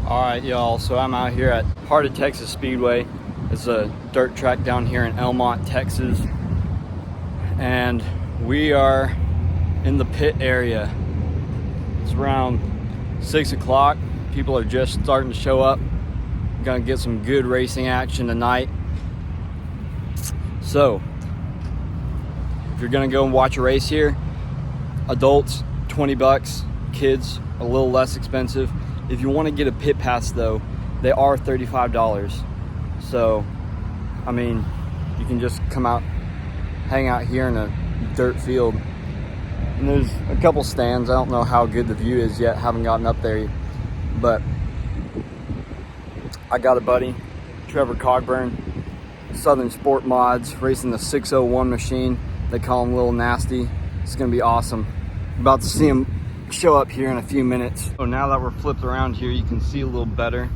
All right, y'all, so I'm out here at Heart of Texas Speedway. It's a dirt track down here in Elmont, Texas. And we are in the pit area. It's around 6 o'clock. People are just starting to show up. Gonna get some good racing action tonight. So, if you're gonna go and watch a race here, adults, 20 bucks, kids, a little less expensive. If you want to get a pit pass though, they are $35. So, I mean, you can just come out, hang out here in a dirt field. And there's a couple stands. I don't know how good the view is yet, haven't gotten up there, but I got a buddy, Trevor Cogburn, Southern Sport Mods, racing the 601 machine. They call him Little Nasty. It's gonna be awesome. About to see him show up here in a few minutes. So now that we're flipped around here, you can see a little better.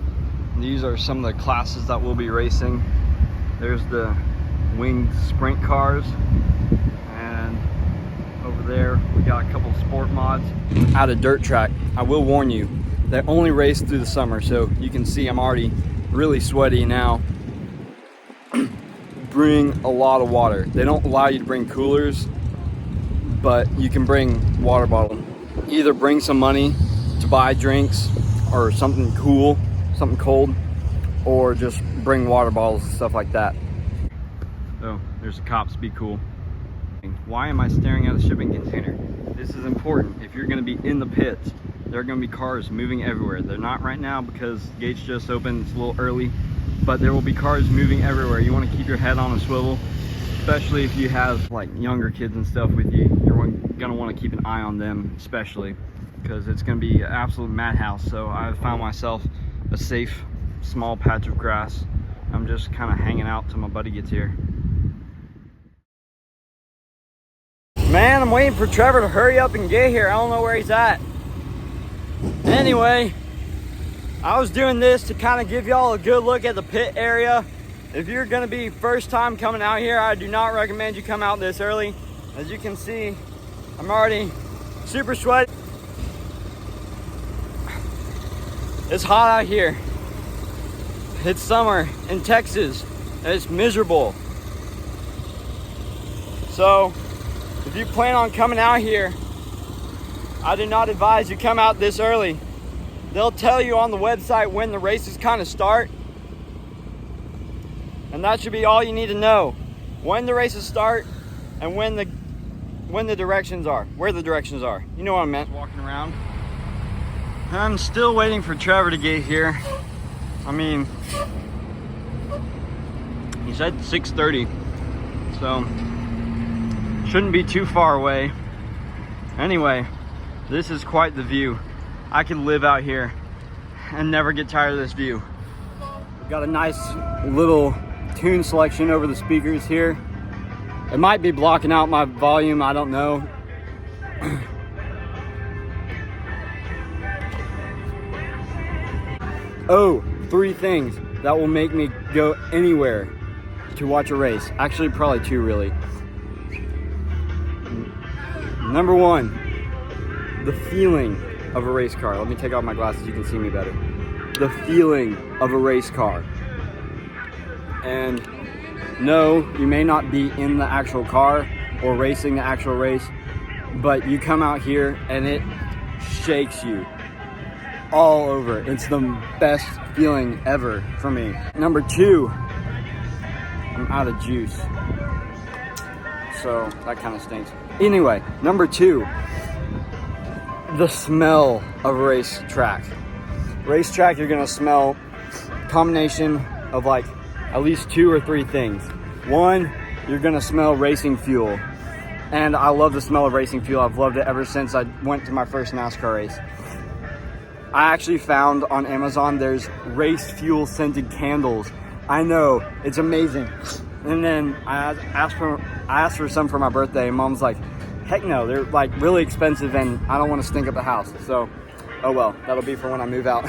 These are some of the classes that we'll be racing. There's the winged sprint cars, and over there we got a couple sport mods. At a dirt track, I will warn you, they only race through the summer, so you can see I'm already really sweaty now. Bring a lot of water. They don't allow you to bring coolers, but you can bring water bottle. Either bring some money to buy drinks or something cool, something cold, or just bring water bottles and stuff like that. Oh, there's the cops, be cool. Why am I staring at a shipping container? This is important. If you're gonna be in the pits, there are gonna be cars moving everywhere. They're not right now because gates just opened, it's a little early, but there will be cars moving everywhere. You wanna keep your head on a swivel, especially if you have like younger kids and stuff with you. You're gonna wanna keep an eye on them, especially because it's gonna be an absolute madhouse. So I found myself a safe, small patch of grass. I'm just kind of hanging out till my buddy gets here. Man, I'm waiting for Trevor to hurry up and get here. I don't know where he's at. Anyway, I was doing this to kind of give y'all a good look at the pit area. If you're gonna be first time coming out here, I do not recommend you come out this early. As you can see, I'm already super sweaty. It's hot out here. It's summer in Texas. It's miserable. So, if you plan on coming out here, I do not advise you come out this early. They'll tell you on the website when the races kind of start. And that should be all you need to know. When the races start and when the directions are, where the directions are. You know what I meant. Walking around. I'm still waiting for Trevor to get here. I mean, he said 6:30, so shouldn't be too far away. Anyway, this is quite the view. I could live out here and never get tired of this view. We've got a nice little tune selection over the speakers here. It might be blocking out my volume, I don't know. Oh, 3 things that will make me go anywhere to watch a race. Actually, probably 2 really. Number 1, the feeling of a race car. Let me take off my glasses, you can see me better. The feeling of a race car. And no, you may not be in the actual car or racing the actual race, but you come out here and it shakes you all over. It's the best feeling ever for me. Number 2, I'm out of juice, so that kind of stinks. Anyway, number 2, the smell of a racetrack. Racetrack, you're gonna smell a combination of like at least 2 or 3 things. 1, you're gonna smell racing fuel. And I love the smell of racing fuel. I've loved it ever since I went to my first NASCAR race. I actually found on Amazon there's race fuel scented candles. I know, it's amazing. And then I asked for some for my birthday, and Mom's like, heck no, they're like really expensive and I don't want to stink up the house. So, oh well, that'll be for when I move out.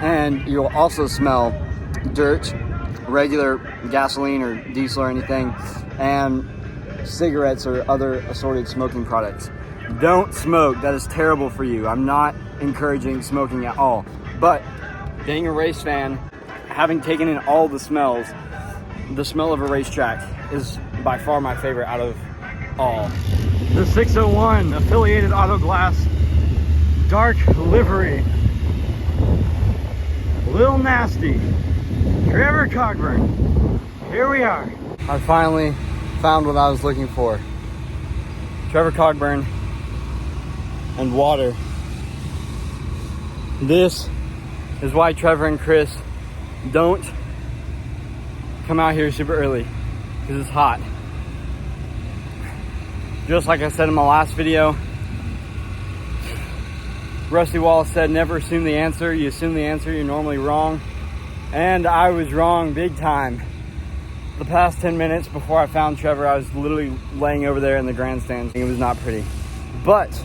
And you'll also smell dirt, regular gasoline or diesel or anything, and cigarettes or other assorted smoking products. Don't smoke. That is terrible for you. I'm not encouraging smoking at all. But being a race fan, having taken in all the smells, the smell of a racetrack is by far my favorite out of all. The 601 affiliated auto glass dark livery. Little Nasty, Trevor Cockburn. Here we are. I finally found what I was looking for. Trevor Cockburn and water. This is why Trevor and Chris don't come out here super early, because it's hot. Just like I said in my last video, Rusty Wallace said never assume the answer. You assume the answer, you're normally wrong. And I was wrong big time. The past 10 minutes before I found Trevor, I was literally laying over there in the grandstands. It was not pretty. But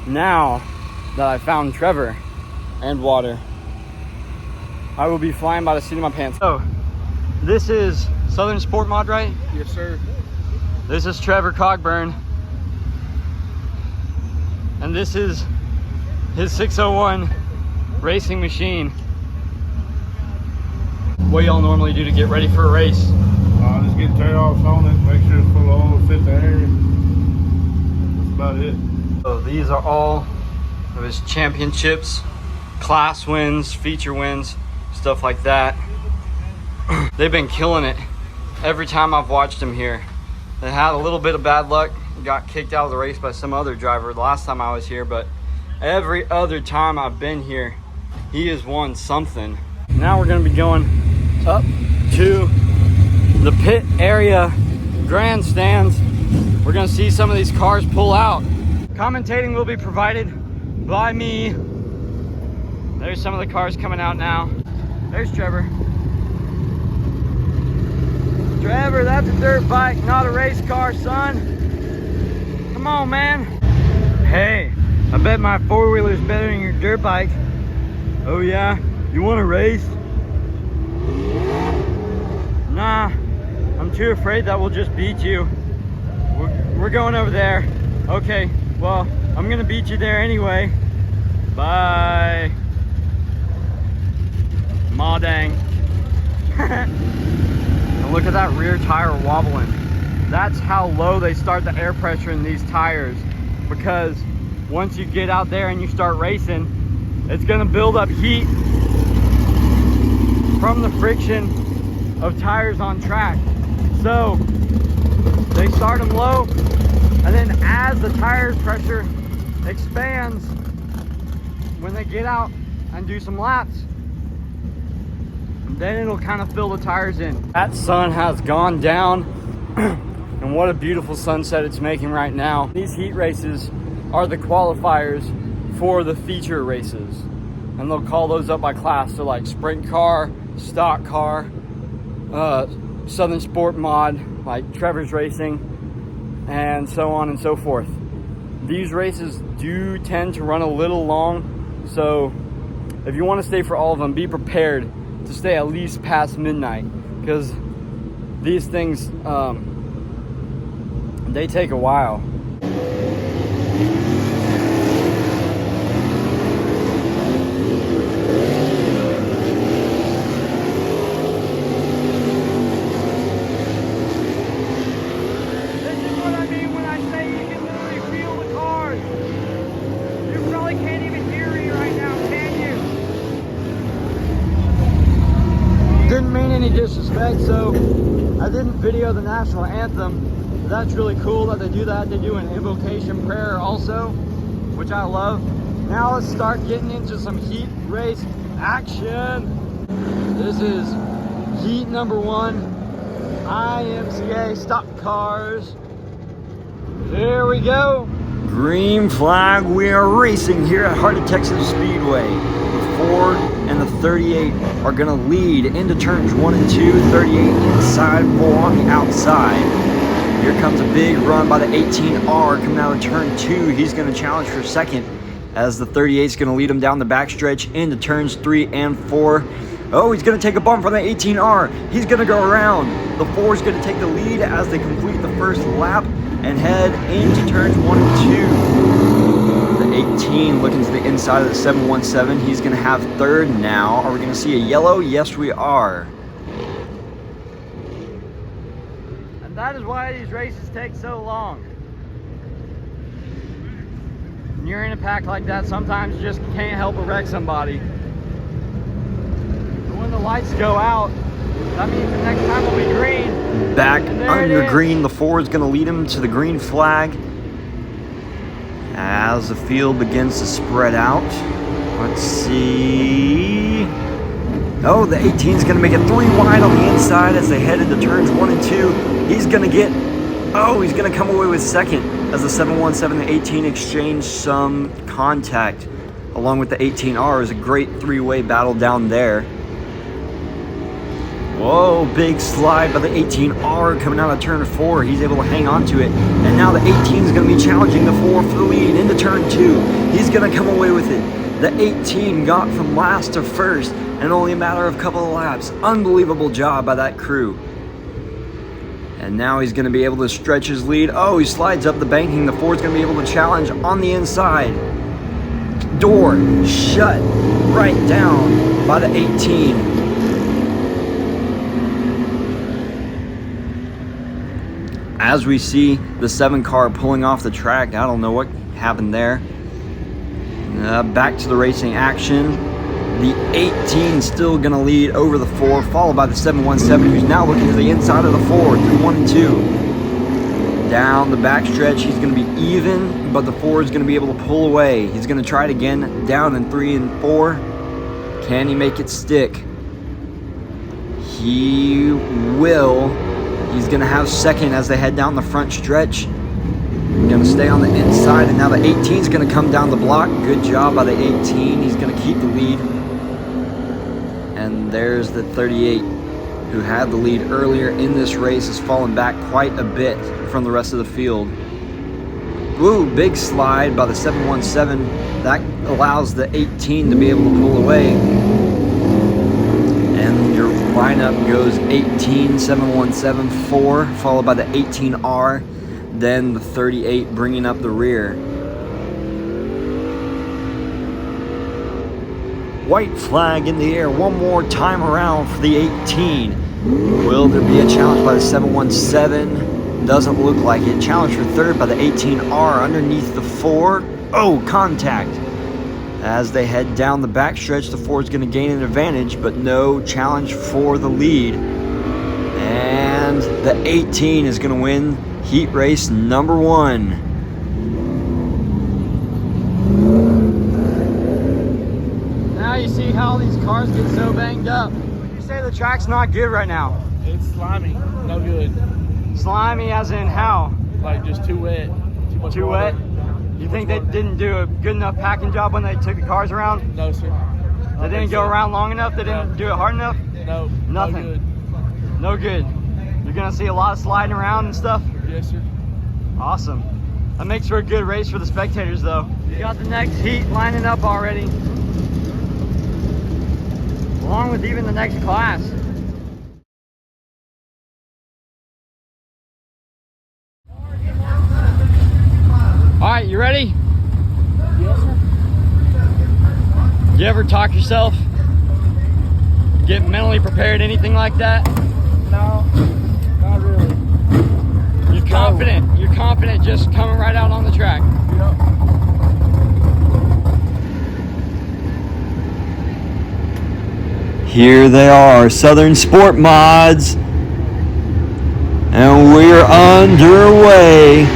now that I found Trevor and water, I will be flying by the seat of my pants. So, this is Southern Sport Mod, right? Yes, sir. This is Trevor Cockburn. And this is his 601 racing machine. What y'all normally do to get ready for a race? Just get tear offs on it, make sure it's full of oil, fit the air. That's about it. So these are all of his championships, class wins, feature wins, stuff like that. They've been killing it every time I've watched him here. They had a little bit of bad luck, got kicked out of the race by some other driver the last time I was here, but every other time I've been here, he has won something. Now we're gonna be going up to the pit area grandstands. We're gonna see some of these cars pull out. Commentating will be provided by me. There's some of the cars coming out now. There's Trevor. Trevor, that's a dirt bike, not a race car, son. Come on, man. Hey, I bet my four-wheeler's better than your dirt bike. Oh yeah? You want to race? Nah, I'm too afraid that we'll just beat you. We're going over there. Okay, well, I'm gonna beat you there anyway. Bye. Ma dang. And look at that rear tire wobbling. That's how low they start the air pressure in these tires, because once you get out there and you start racing, it's gonna build up heat from the friction of tires on track. So they start them low, and then as the tire pressure expands, when they get out and do some laps, then it'll kind of fill the tires in. That sun has gone down, and what a beautiful sunset it's making right now. These heat races are the qualifiers for the feature races, and they'll call those up by class. So like sprint car, stock car, Southern Sport Mod, like Trevor's Racing, and so on and so forth. These races do tend to run a little long, so if you want to stay for all of them, be prepared to stay at least past midnight, because these things, they take a while. Didn't mean any disrespect, so I didn't video the national anthem. That's really cool that they do that. They do an invocation prayer also, which I love. Now let's start getting into some heat race action. This is heat number 1, IMCA stock cars. Here we go. Green flag, we are racing here at Heart of Texas Speedway. The Ford and the 38 are gonna lead into turns 1 and 2, 38 inside, 4 on the outside. Here comes a big run by the 18R coming out of turn 2. He's gonna challenge for second as the 38 is gonna lead him down the backstretch into turns 3 and 4. Oh, he's gonna take a bump from the 18R. He's gonna go around. The 4 is gonna take the lead as they complete the first lap, and head into turns 1 and 2. The 18 looking to the inside of the 717. He's going to have third now. Are we going to see a yellow? Yes, we are. And that is why these races take so long. When you're in a pack like that, sometimes you just can't help but wreck somebody. But when the lights go out, that means the next time will be green. Back under green, the Ford's going to lead him to the green flag. As the field begins to spread out, let's see. Oh, the 18's going to make it 3 wide on the inside as they head into turns 1 and 2. He's going to get, he's going to come away with second as the 717 and 18 exchange some contact along with the 18R. It was a great three-way battle down there. Whoa, big slide by the 18R coming out of turn 4. He's able to hang on to it. And now the 18 is going to be challenging the 4 for the lead into turn 2. He's going to come away with it. The 18 got from last to first in only a matter of a couple of laps. Unbelievable job by that crew. And now he's going to be able to stretch his lead. Oh, he slides up the banking. The 4's going to be able to challenge on the inside. Door shut right down by the 18. As we see the 7 car pulling off the track, I don't know what happened there. Back to the racing action. The 18 still going to lead over the 4, followed by the 717, who's now looking to the inside of the 4 through 1 and 2. Down the back stretch, he's going to be even, but the 4 is going to be able to pull away. He's going to try it again, down in 3 and 4. Can he make it stick? He will. He's going to have second as they head down the front stretch. Going to stay on the inside, and now the 18 is going to come down the block. Good job by the 18. He's going to keep the lead. And there's the 38, who had the lead earlier in this race, has fallen back quite a bit from the rest of the field. Woo, big slide by the 717. That allows the 18 to be able to pull away. And your lineup goes 18, 717, 4, followed by the 18R, then the 38 bringing up the rear. White flag in the air one more time around for the 18. Will there be a challenge by the 717? Doesn't look like it. Challenge for third by the 18R underneath the 4. Oh, contact. As they head down the backstretch, the 4 is going to gain an advantage, but no challenge for the lead. And the 18 is going to win heat race number 1. Now you see how these cars get so banged up. Would you say the track's not good right now? It's slimy, no good. Slimy as in how? Like just too wet. Too much Too water. wet? You think they didn't do a good enough packing job when they took the cars around? No, sir. They didn't go around long enough? They didn't do it hard enough? No. Nothing. No good. No good. You're gonna see a lot of sliding around and stuff? Yes, sir. Awesome. That makes for a good race for the spectators though. You got the next heat lining up already. Along with even the next class. Alright, you ready? Yes, sir. You ever talk yourself? Get mentally prepared, anything like that? No, not really. You're confident. You're confident just coming right out on the track. Yep. Here they are, Southern Sport Mods. And we're underway.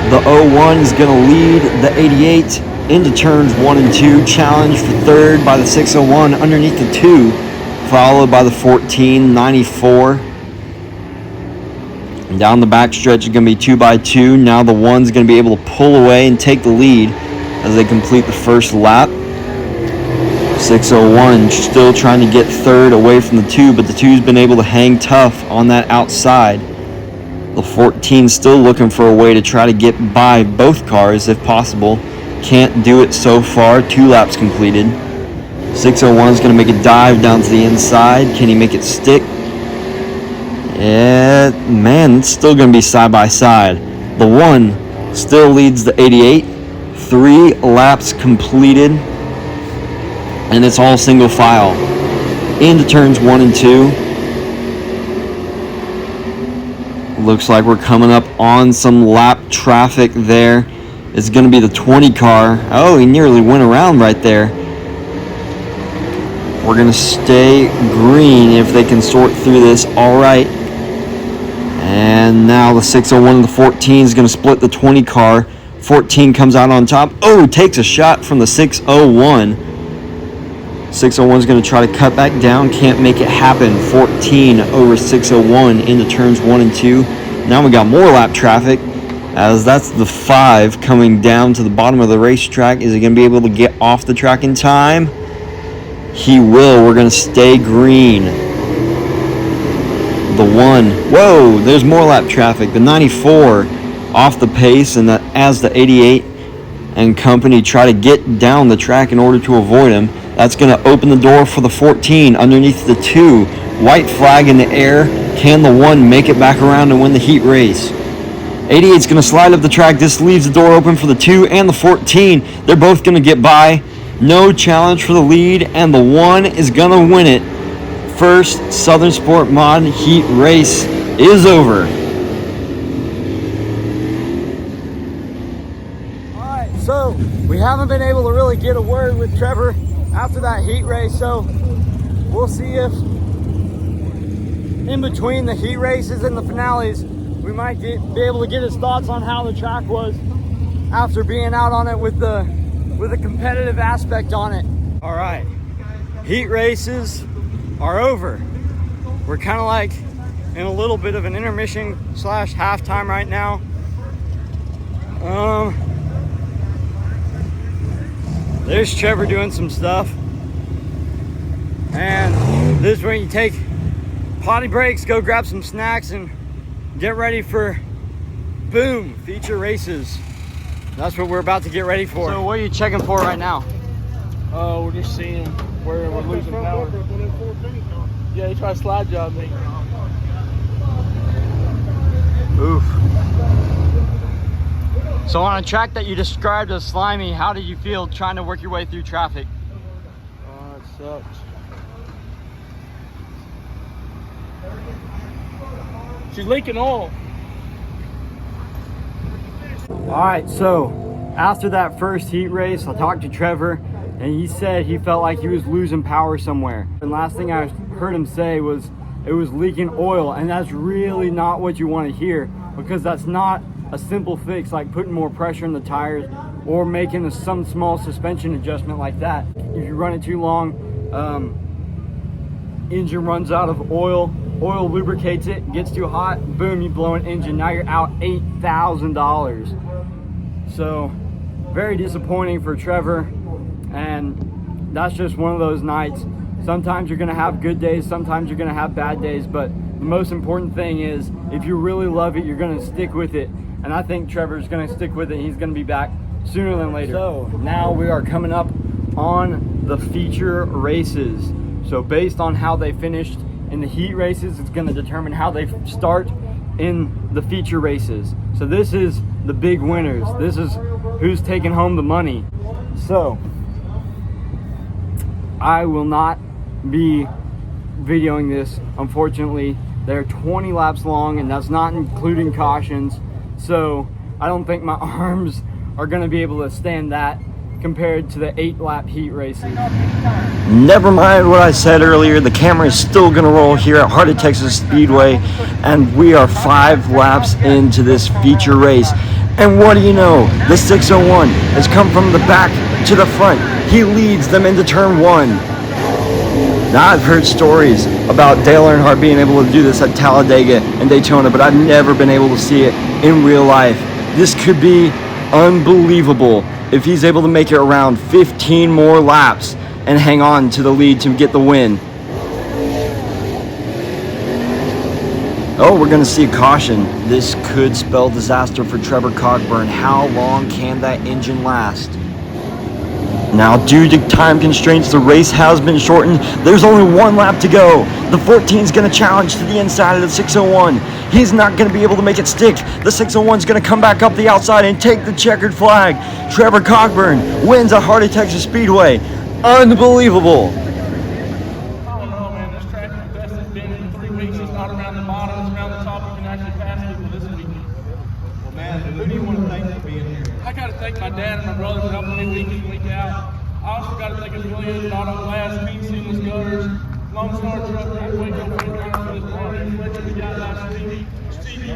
The 01 is going to lead the 88 into turns 1 and 2. Challenge for third by the 601 underneath the 2, followed by the 1494. And down the back stretch is going to be 2 by 2. Now the 1's going to be able to pull away and take the lead as they complete the first lap. 601 still trying to get third away from the 2, but the 2's been able to hang tough on that outside. The 14 still looking for a way to try to get by both cars if possible. Can't do it so far. 2 laps completed. 601 is going to make a dive down to the inside. Can he make it stick? Yeah, man, it's still going to be side by side. The 1 still leads the 88. 3 laps completed, and it's all single file into turns 1 and 2. Looks like we're coming up on some lap traffic there. It's going to be the 20 car. Oh, he nearly went around right there. We're going to stay green if they can sort through this. All right. And now the 601 and the 14 is going to split the 20 car. 14 comes out on top. Oh, takes a shot from the 601. 601 is going to try to cut back down. Can't make it happen. 14 over 601 into turns 1 and 2. Now we got more lap traffic, as that's the 5 coming down to the bottom of the racetrack. Is he going to be able to get off the track in time? He will. We're going to stay green. The 1. Whoa, there's more lap traffic. The 94 off the pace, and that as the 88 and company try to get down the track in order to avoid him. That's going to open the door for the 14 underneath the 2. White flag in the air. Can the 1 make it back around and win the heat race? 88's going to slide up the track. This leaves the door open for the 2 and the 14. They're both going to get by. No challenge for the lead, and the 1 is going to win it. First Southern Sport Mod heat race is over. Alright, so we haven't been able to really get a word with Trevor after that heat race, so we'll see if in between the heat races and the finales we might be able to get his thoughts on how the track was after being out on it with the competitive aspect on it. All right, heat races are over. We're kind of like in a little bit of an intermission / halftime right now. There's Trevor doing some stuff, and this is when you take potty breaks, go grab some snacks, and get ready for boom, feature races. That's what we're about to get ready for. So what are you checking for right now? We're just seeing where we're losing power. Yeah, he tried to slide job me. Oof. So on a track that you described as slimy, how did you feel trying to work your way through traffic? Oh, it sucks. She's leaking oil. All right, so after that first heat race, I talked to Trevor, and he said he felt like he was losing power somewhere. And last thing I heard him say was it was leaking oil, and that's really not what you want to hear, because that's not a simple fix like putting more pressure in the tires or making some small suspension adjustment like that. If you run it too long, engine runs out of oil lubricates it, gets too hot, boom, you blow an engine. Now you're out $8,000. So very disappointing for Trevor, and that's just one of those nights. Sometimes you're gonna have good days, sometimes you're gonna have bad days, but the most important thing is if you really love it, you're gonna stick with it. And I think Trevor's gonna stick with it. He's gonna be back sooner than later. So now we are coming up on the feature races. So based on how they finished in the heat races, it's going to determine how they start in the feature races. So this is the big winners. This is who's taking home the money. So I will not be videoing this, unfortunately. They're 20 laps long, and that's not including cautions. So I don't think my arms are going to be able to stand that compared to the 8-lap heat races. Never mind what I said earlier, the camera is still going to roll here at Heart of Texas Speedway, and we are 5 laps into this feature race. And what do you know? The 601 has come from the back to the front. He leads them into turn 1. Now I've heard stories about Dale Earnhardt being able to do this at Talladega and Daytona, but I've never been able to see it in real life. This could be unbelievable if he's able to make it around 15 more laps and hang on to the lead to get the win. Oh, we're going to see a caution. This could spell disaster for Trevor Cockburn. How long can that engine last? Now, due to time constraints, the race has been shortened. There's only one lap to go. The 14 is going to challenge to the inside of the 601. He's not going to be able to make it stick. The 601 is going to come back up the outside and take the checkered flag. Trevor Cockburn wins at Hardy, Texas Speedway. Unbelievable. I don't know, man. This track is the best it's been in 3 weeks. It's not around the bottom, it's around the top. You can actually pass people this weekend. Well, man, who do you want to thank for being here? I got to thank my dad and my brother for helping me week in, week out. I also got to thank Affiliated Auto Glass, Speed Seamless Gutters, Lone Star Truck, Waco, for this bar. We got last week. Stevie,